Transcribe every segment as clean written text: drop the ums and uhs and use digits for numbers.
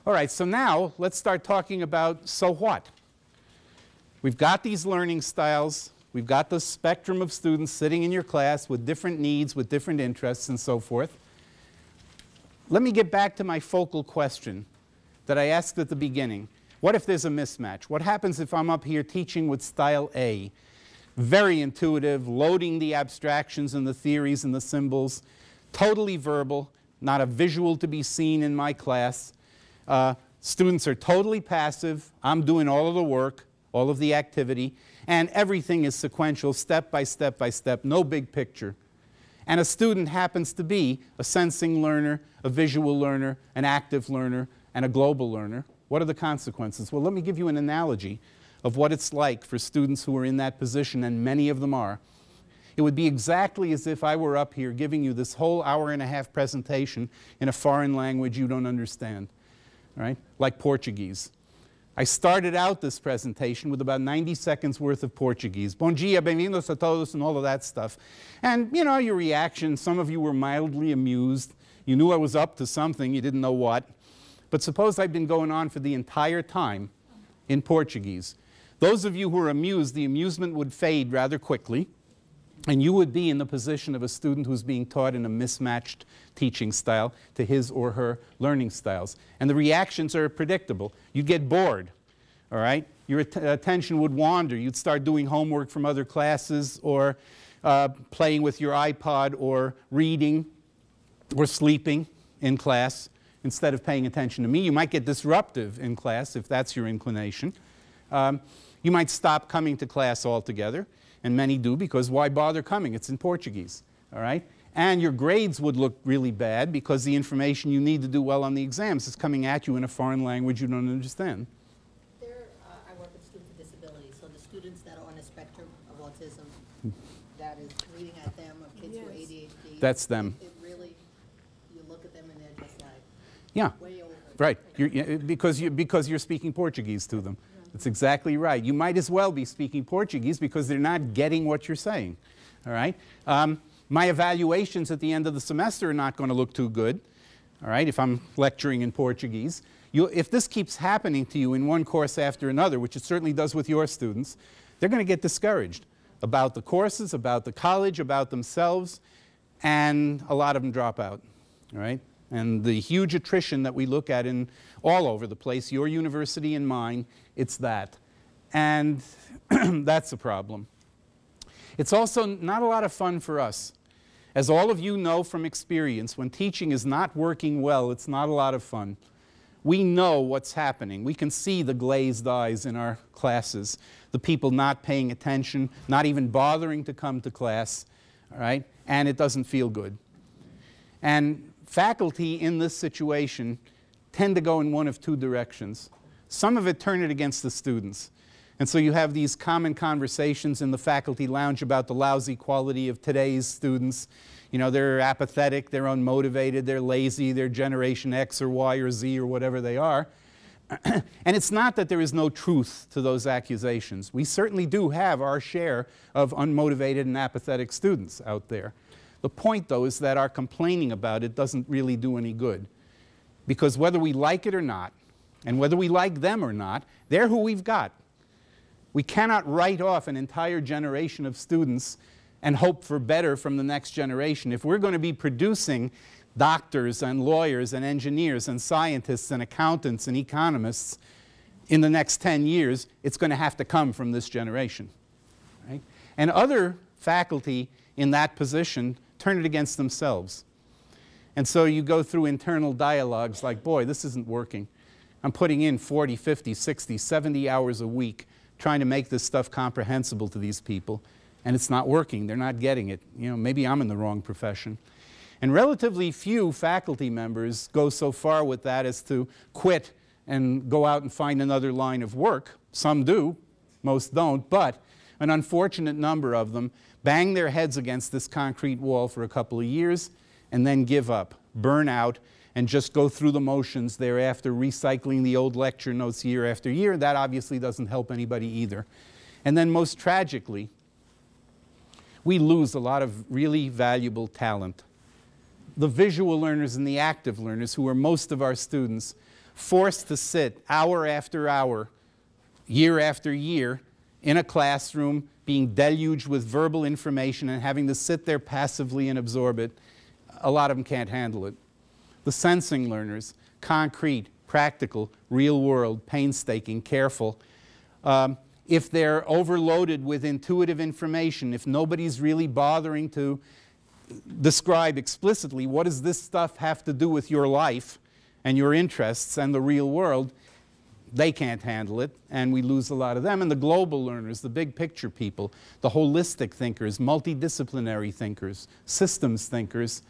All right, so now let's start talking about so what. We've got these learning styles. We've got the spectrum of students sitting in your class with different needs, with different interests, and so forth. Let me get back to my focal question that I asked at the beginning. What if there's a mismatch? What happens if I'm up here teaching with style A? Very intuitive, loading the abstractions and the theories and the symbols, totally verbal, not a visual to be seen in my class. Students are totally passive. I'm doing all of the work, all of the activity, and everything is sequential, step by step by step, no big picture. And a student happens to be a sensing learner, a visual learner, an active learner, and a global learner. What are the consequences? Well, let me give you an analogy of what it's like for students who are in that position, and many of them are. It would be exactly as if I were up here giving you this whole hour-and-a-half presentation in a foreign language you don't understand, right? Like Portuguese. I started out this presentation with about 90 seconds worth of Portuguese. Bom dia, bem-vindos a todos, and all of that stuff. And, you know, your reaction, some of you were mildly amused. You knew I was up to something, you didn't know what. But suppose I'd been going on for the entire time in Portuguese. Those of you who are amused, the amusement would fade rather quickly, and you would be in the position of a student who's being taught in a mismatched teaching style to his or her learning styles. And the reactions are predictable. You'd get bored, all right? Your attention would wander. You'd start doing homework from other classes, or playing with your iPod, or reading, or sleeping in class instead of paying attention to me. You might get disruptive in class if that's your inclination. You might stop coming to class altogether, and many do, because why bother coming? It's in Portuguese, all right? And your grades would look really bad because the information you need to do well on the exams is coming at you in a foreign language you don't understand. I work with students with disabilities, so the students that are on the spectrum of autism, that is reading at them, or kids with ADHD. That's them. It really, you look at them and they're just like, yeah, way over. Right, because you're speaking Portuguese to them. That's exactly right. You might as well be speaking Portuguese because they're not getting what you're saying, all right? My evaluations at the end of the semester are not going to look too good, all right, if I'm lecturing in Portuguese. If this keeps happening to you in one course after another, which it certainly does with your students, they're going to get discouraged about the courses, about the college, about themselves, and a lot of them drop out, all right? And the huge attrition that we look at in all over the place, your university and mine, it's that. And that's a problem. It's also not a lot of fun for us. As all of you know from experience, when teaching is not working well, it's not a lot of fun. We know what's happening. We can see the glazed eyes in our classes, the people not paying attention, not even bothering to come to class, all right? And it doesn't feel good. And faculty in this situation tend to go in one of two directions. Some of it turn it against the students. And so you have these common conversations in the faculty lounge about the lousy quality of today's students. You know, they're apathetic, they're unmotivated, they're lazy, they're Generation X or Y or Z or whatever they are. And it's not that there is no truth to those accusations. We certainly do have our share of unmotivated and apathetic students out there. The point, though, is that our complaining about it doesn't really do any good. Because whether we like it or not, and whether we like them or not, they're who we've got. We cannot write off an entire generation of students and hope for better from the next generation. If we're going to be producing doctors and lawyers and engineers and scientists and accountants and economists in the next 10 years, it's going to have to come from this generation, right? And other faculty in that position turn it against themselves. And so you go through internal dialogues like, boy, this isn't working. I'm putting in 40, 50, 60, 70 hours a week trying to make this stuff comprehensible to these people, and it's not working. They're not getting it. You know, maybe I'm in the wrong profession. And relatively few faculty members go so far with that as to quit and go out and find another line of work. Some do, most don't, but an unfortunate number of them bang their heads against this concrete wall for a couple of years and then give up, burn out, and just go through the motions thereafter, recycling the old lecture notes year after year. That obviously doesn't help anybody either. And then most tragically, we lose a lot of really valuable talent. The visual learners and the active learners, who are most of our students, forced to sit hour after hour, year after year, in a classroom, being deluged with verbal information and having to sit there passively and absorb it, a lot of them can't handle it. The sensing learners, concrete, practical, real world, painstaking, careful. If they're overloaded with intuitive information, if nobody's really bothering to describe explicitly what does this stuff have to do with your life and your interests and the real world, they can't handle it, and we lose a lot of them. And the global learners, the big picture people, the holistic thinkers, multidisciplinary thinkers, systems thinkers,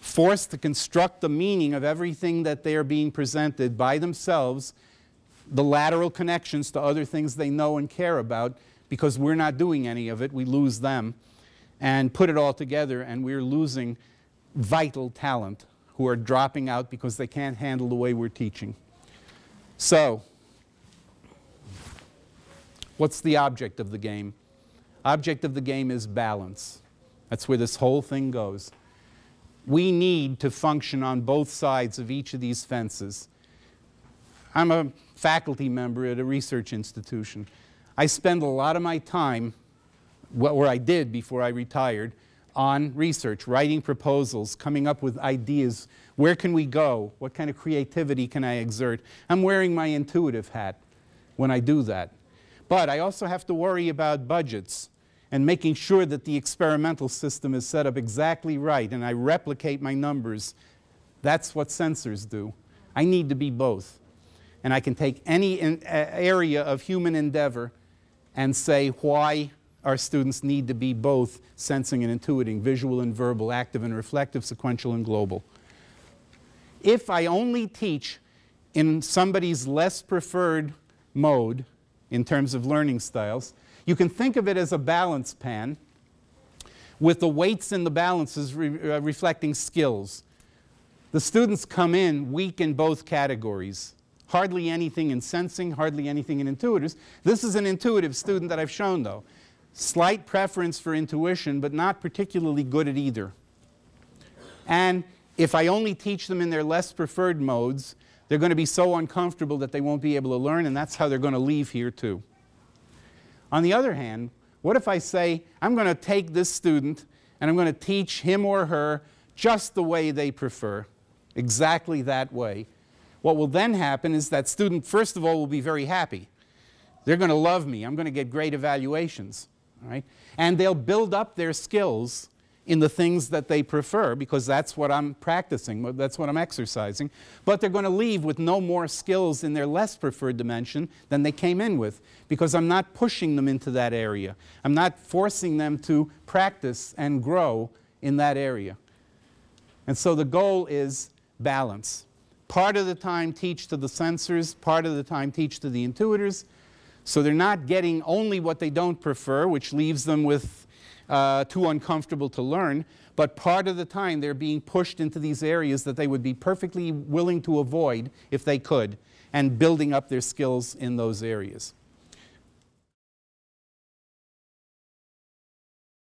forced to construct the meaning of everything that they are being presented by themselves, the lateral connections to other things they know and care about, because we're not doing any of it, we lose them, and put it all together, and we're losing vital talent who are dropping out because they can't handle the way we're teaching. So, what's the object of the game? Object of the game is balance. That's where this whole thing goes. We need to function on both sides of each of these fences. I'm a faculty member at a research institution. I spend a lot of my time, where I did before I retired, on research, writing proposals, coming up with ideas. Where can we go? What kind of creativity can I exert? I'm wearing my intuitive hat when I do that. But I also have to worry about budgets and making sure that the experimental system is set up exactly right and I replicate my numbers. That's what sensors do. I need to be both. And I can take any area of human endeavor and say why our students need to be both sensing and intuiting, visual and verbal, active and reflective, sequential and global. If I only teach in somebody's less preferred mode in terms of learning styles, you can think of it as a balance pan with the weights and the balances reflecting skills. The students come in weak in both categories. Hardly anything in sensing, hardly anything in intuitives. This is an intuitive student that I've shown, though. Slight preference for intuition, but not particularly good at either. And if I only teach them in their less preferred modes, they're going to be so uncomfortable that they won't be able to learn, and that's how they're going to leave here too. On the other hand, what if I say, I'm going to take this student and I'm going to teach him or her just the way they prefer, exactly that way. What will then happen is that student, first of all, will be very happy. They're going to love me. I'm going to get great evaluations. All right? And they'll build up their skills in the things that they prefer because that's what I'm practicing, that's what I'm exercising. But they're going to leave with no more skills in their less preferred dimension than they came in with because I'm not pushing them into that area. I'm not forcing them to practice and grow in that area. And so the goal is balance. Part of the time teach to the sensors, part of the time teach to the intuitors. So they're not getting only what they don't prefer, which leaves them with too uncomfortable to learn, but part of the time they're being pushed into these areas that they would be perfectly willing to avoid if they could, and building up their skills in those areas.